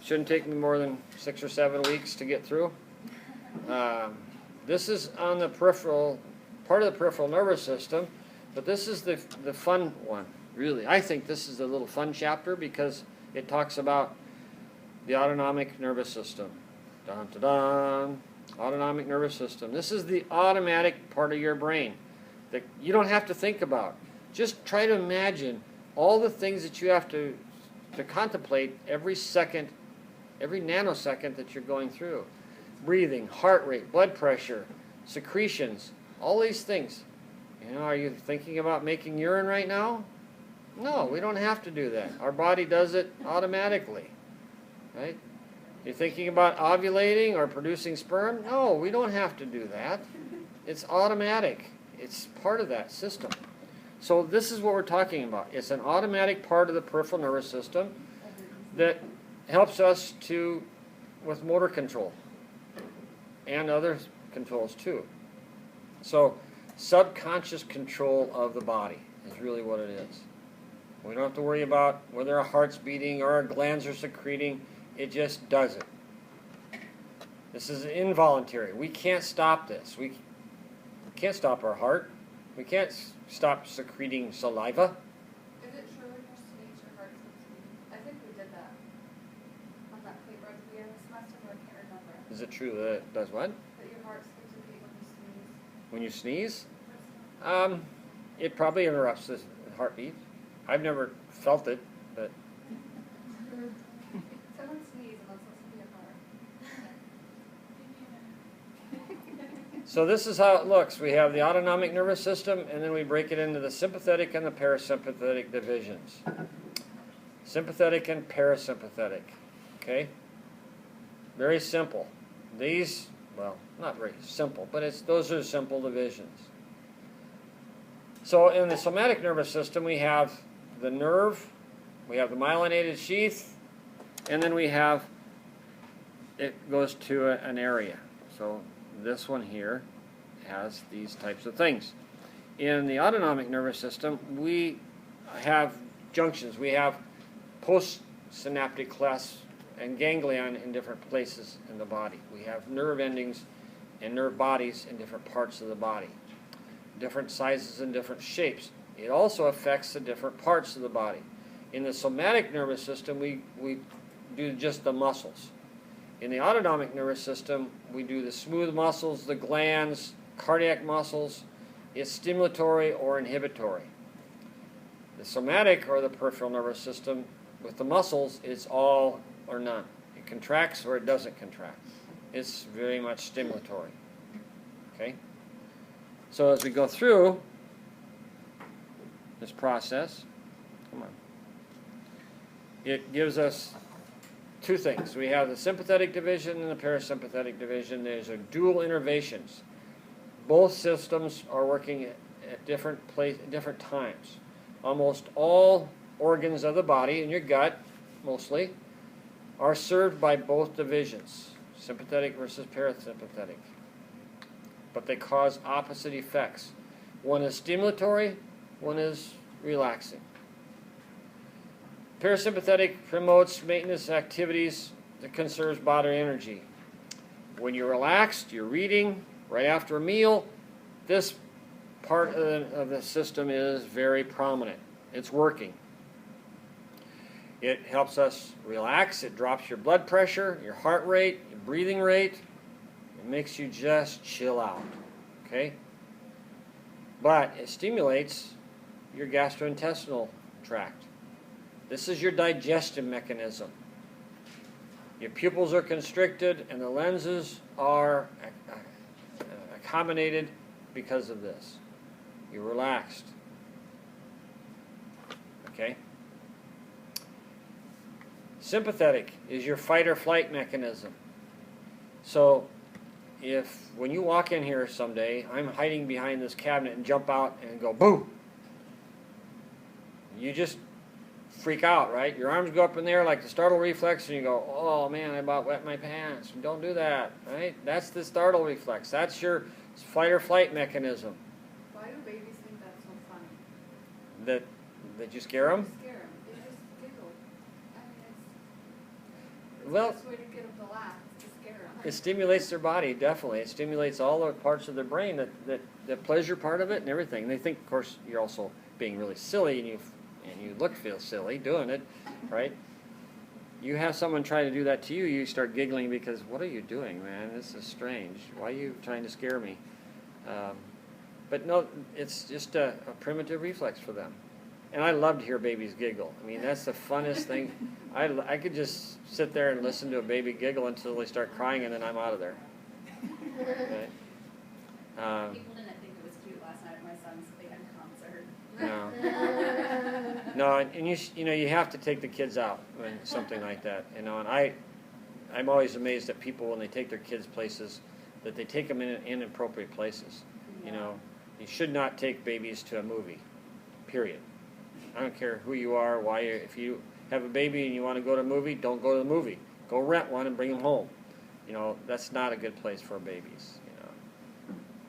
Shouldn't take me more than 6 or 7 weeks to get through. This is on the peripheral, part of the peripheral nervous system, but this is the fun one, really. I think this is a little fun chapter because it talks about the autonomic nervous system. Dun, dun, dun. Autonomic nervous system. This is the automatic part of your brain that you don't have to think about. Just try to imagine all the things that you have to contemplate every second, every nanosecond that you're going through. Breathing, heart rate, blood pressure, secretions, all these things. You know, are you thinking about making urine right now? No, we don't have to do that. Our body does it automatically, right? You're thinking about ovulating or producing sperm? No, we don't have to do that. It's automatic. It's part of that system. So this is what we're talking about. It's an automatic part of the peripheral nervous system that helps us with motor control and other controls too. So subconscious control of the body is really what it is. We don't have to worry about whether our heart's beating or our glands are secreting. It just does it. This is involuntary. We can't stop this. We can't stop our heart. We can't stop secreting saliva. Is it true when you sneeze, your heart stops beating? I think we did that on that paper at the beginning of the semester, but I can't remember. Is it true that it does what? That your heart skips a beat when you sneeze. When you sneeze? It probably interrupts the heartbeat. I've never felt it, but Someone sneeze and let's listen to your heart. so this is how it looks. We have the autonomic nervous system, and then we break it into the sympathetic and the parasympathetic divisions. Sympathetic and parasympathetic. Okay? Very simple. These, well, not very simple, but those are simple divisions. So in the somatic nervous system, we have the nerve, we have the myelinated sheath, and then we have, it goes to an area. So this one here has these types of things. In the autonomic nervous system, we have junctions. We have postsynaptic clefts and ganglion in different places in the body. We have nerve endings and nerve bodies in different parts of the body. Different sizes and different shapes. It also affects the different parts of the body. In the somatic nervous system, we do just the muscles. In the autonomic nervous system, we do the smooth muscles, the glands, cardiac muscles. It's stimulatory or inhibitory. The somatic or the peripheral nervous system, with the muscles, it's all or none. It contracts or it doesn't contract. It's very much stimulatory. Okay? So as we go through this process, it gives us two things. We have the sympathetic division and the parasympathetic division. There's a dual innervations. Both systems are working at different times. Almost all organs of the body, in your gut mostly, are served by both divisions, sympathetic versus parasympathetic. But they cause opposite effects. One is stimulatory, one is relaxing. Parasympathetic promotes maintenance activities that conserves bodily energy. When you're relaxed, you're reading, right after a meal, this part of the system is very prominent. It's working. It helps us relax. It drops your blood pressure, your heart rate, your breathing rate. It makes you just chill out. Okay? But it stimulates your gastrointestinal tract. This is your digestive mechanism. Your pupils are constricted and the lenses are accommodated because of this. You're relaxed. Okay? Sympathetic is your fight or flight mechanism. So when you walk in here someday, I'm hiding behind this cabinet and jump out and go boom. You just freak out, right? Your arms go up in the air like the startle reflex and you go, oh man, I about wet my pants. Don't do that, right? That's the startle reflex. That's your fight or flight mechanism. Why do babies think that's so funny? That you scare them? Scare them. They just giggle. I mean, Well, the best way to get them to laugh, is to scare them. it stimulates their body, definitely. It stimulates all the parts of their brain, the pleasure part of it and everything. They think, of course, you're also being really silly, and you feel silly doing it, right? You have someone try to do that to you, you start giggling because, what are you doing, man? This is strange. Why are you trying to scare me? But no, it's just a primitive reflex for them. And I love to hear babies giggle. I mean, that's the funnest thing. I could just sit there and listen to a baby giggle until they start crying, and then I'm out of there. Right? People didn't think it was cute last night at my son's band concert. No. No, and you know, you have to take the kids out when something like that. You know, and I'm always amazed at people when they take their kids places, that they take them in inappropriate places. You know, you should not take babies to a movie, period. I don't care who you are, why if you have a baby and you want to go to a movie, don't go to the movie. Go rent one and bring them home. You know, that's not a good place for babies, you know.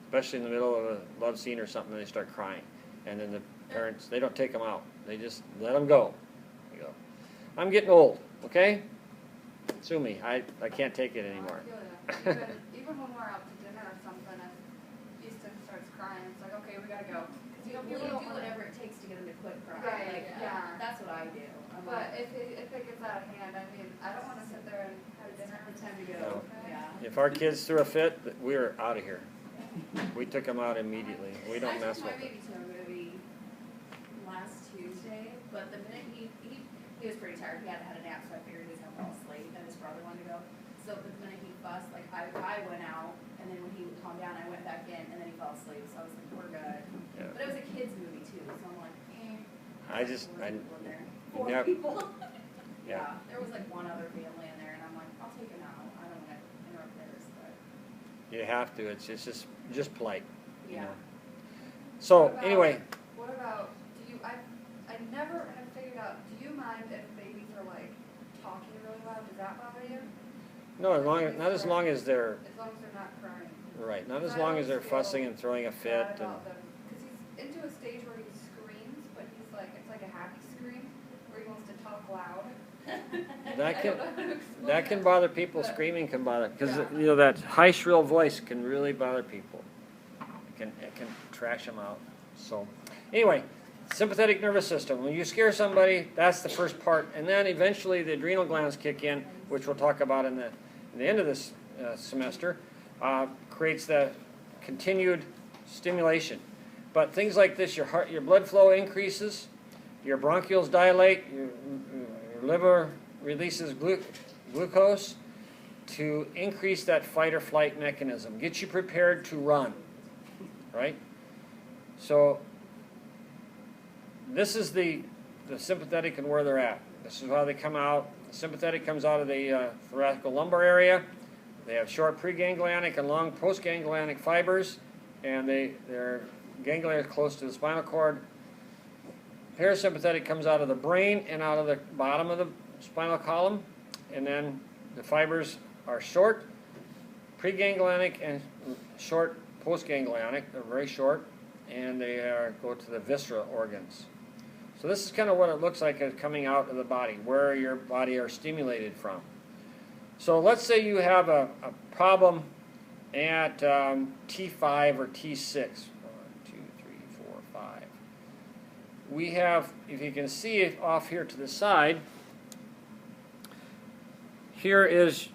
Especially in the middle of a love scene or something, they start crying. And then the parents, they don't take them out. They just let them go. You go. I'm getting old, okay? Sue me. I can't take it anymore. Even when we're out to dinner or something, if Easton starts crying, it's like, okay, we gotta go. You do whatever it takes to get them to quit crying. Right, Like, yeah. That's what I do. But if it gets out of hand, I mean, I don't want to sit there and have dinner and pretend to go. No. Okay? Yeah. If our kids threw a fit, we're out of here. We took them out immediately. We don't mess with I took my it. baby to a movie last Tuesday, but the minute he was pretty tired. He hadn't had a nap, so I figured he was gonna fall asleep, and his brother wanted to go. So the minute he fussed, like I went out, and then when he calmed down, I went back in, and then he fell asleep. So I was like, we're good. Yeah. But it was a kids movie too, so I'm like, I just, four people in there. Four never- people. Yeah. There was like one other family in there, and I'm like, I'll take him out. I don't want to interrupt theirs, but You have to. It's just polite. You yeah. know. So What about- anyway, What about, I never have figured out, do you mind if babies are like talking really loud? Does that bother you? no, not as long as they're As long as they're not crying. right. Not as I long as always they're feel fussing and throwing a fit. Bad And about them. Because he's into a stage where he screams, but he's like, it's like a happy scream, where he wants to talk loud. that I can don't know how to explain that can bother people. but- Screaming can bother because Yeah. you know that high shrill voice can really bother people. It can trash them out. So anyway, sympathetic nervous system. When you scare somebody, that's the first part, and then eventually the adrenal glands kick in, which we'll talk about in the end of this semester. Creates the continued stimulation. But things like this, your blood flow increases, your bronchioles dilate, your liver releases glucose to increase that fight or flight mechanism, get you prepared to run, right? So this is the sympathetic and where they're at. This is how they come out. The sympathetic comes out of the thoracolumbar area. They have short preganglionic and long postganglionic fibers, and their ganglia are close to the spinal cord. Parasympathetic comes out of the brain and out of the bottom of the spinal column, and then the fibers are short preganglionic and short postganglionic. They're very short, and they go to the visceral organs. So this is kind of what it looks like as coming out of the body, where your body are stimulated from. So let's say you have a problem at T5 or T6. 1, 2, 3, 4, 5. We have, if you can see it off here to the side, here is,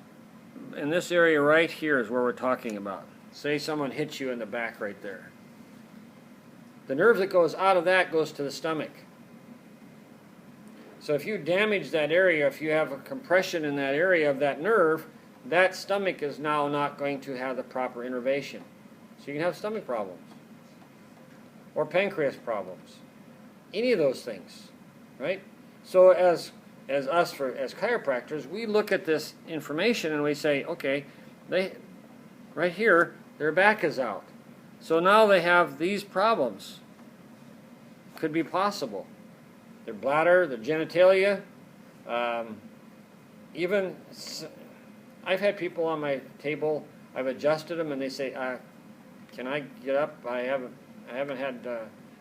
in this area right here is where we're talking about. Say someone hits you in the back right there. The nerve that goes out of that goes to the stomach. So if you damage that area, if you have a compression in that area of that nerve, that stomach is now not going to have the proper innervation. So you can have stomach problems or pancreas problems. Any of those things, right? So as chiropractors, we look at this information and we say, okay, right here, their back is out. So now they have these problems. Could be possible. Their bladder, their genitalia, even, I've had people on my table, I've adjusted them and they say, can I get up? I haven't had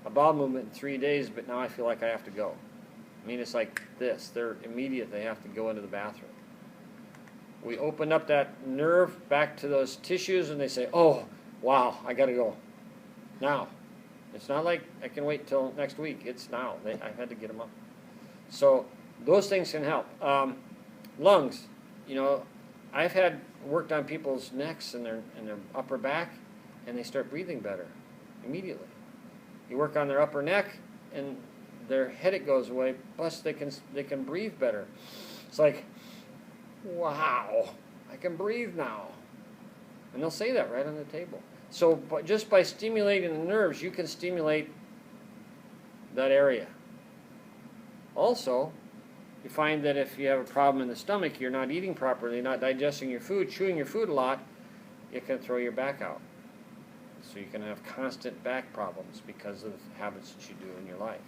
a bowel movement in 3 days, but now I feel like I have to go. I mean, it's like this. They're immediate. They have to go into the bathroom. We open up that nerve back to those tissues and they say, oh, wow, I gotta go. Now. It's not like I can wait till next week. It's now. I had to get them up. So those things can help. Lungs, you know, I've had worked on people's necks and their upper back, and they start breathing better immediately. You work on their upper neck, and their headache goes away. Plus, they can breathe better. It's like, wow, I can breathe now, and they'll say that right on the table. So just by stimulating the nerves, you can stimulate that area. Also, you find that if you have a problem in the stomach, you're not eating properly, not digesting your food, chewing your food a lot, it can throw your back out. So you can have constant back problems because of the habits that you do in your life.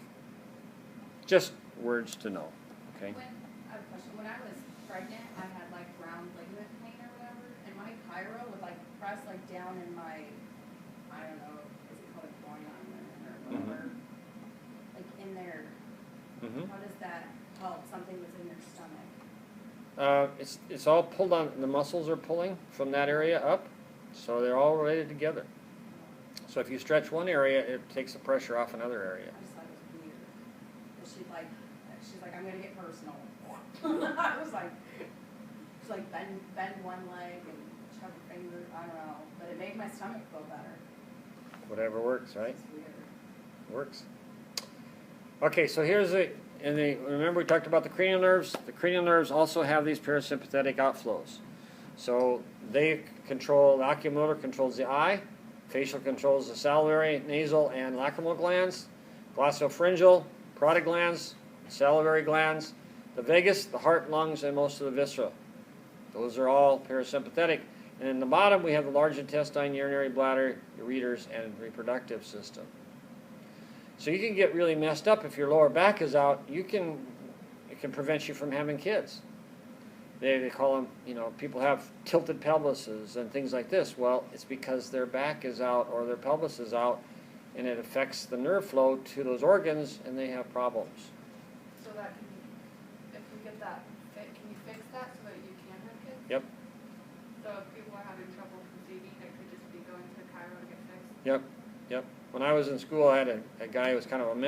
Just words to know, okay? I have a question. When I was pregnant, I had like ground ligament pain or whatever, and my chiro would like press like down in my, I don't know, is it called a groin or whatever, like in there. How does that help something that's in your stomach? It's all pulled on, the muscles are pulling from that area up, so they're all related together. So if you stretch one area, it takes the pressure off another area. I just thought it was weird. But she's like, I'm gonna get personal. I was like, she's like, bend one leg and shove her finger, I don't know, but it made my stomach feel better. Whatever works, right? It's weird. Works. Okay, so here's remember we talked about the cranial nerves? The cranial nerves also have these parasympathetic outflows. So they control, the oculomotor controls the eye, facial controls the salivary, nasal, and lacrimal glands, glossopharyngeal, parotid glands, salivary glands, the vagus, the heart, lungs, and most of the viscera. Those are all parasympathetic. And in the bottom, we have the large intestine, urinary bladder, ureters, and reproductive system. So you can get really messed up if your lower back is out. It can prevent you from having kids. They call them, you know, people have tilted pelvises and things like this. Well, it's because their back is out or their pelvis is out, and it affects the nerve flow to those organs, and they have problems. So that can, if we get that fit, can you fix that so that you can have kids? Yep. So if people are having trouble conceiving, it could just be going to Cairo to get fixed? Yep. When I was in school, I had a guy who was kind of a mentor.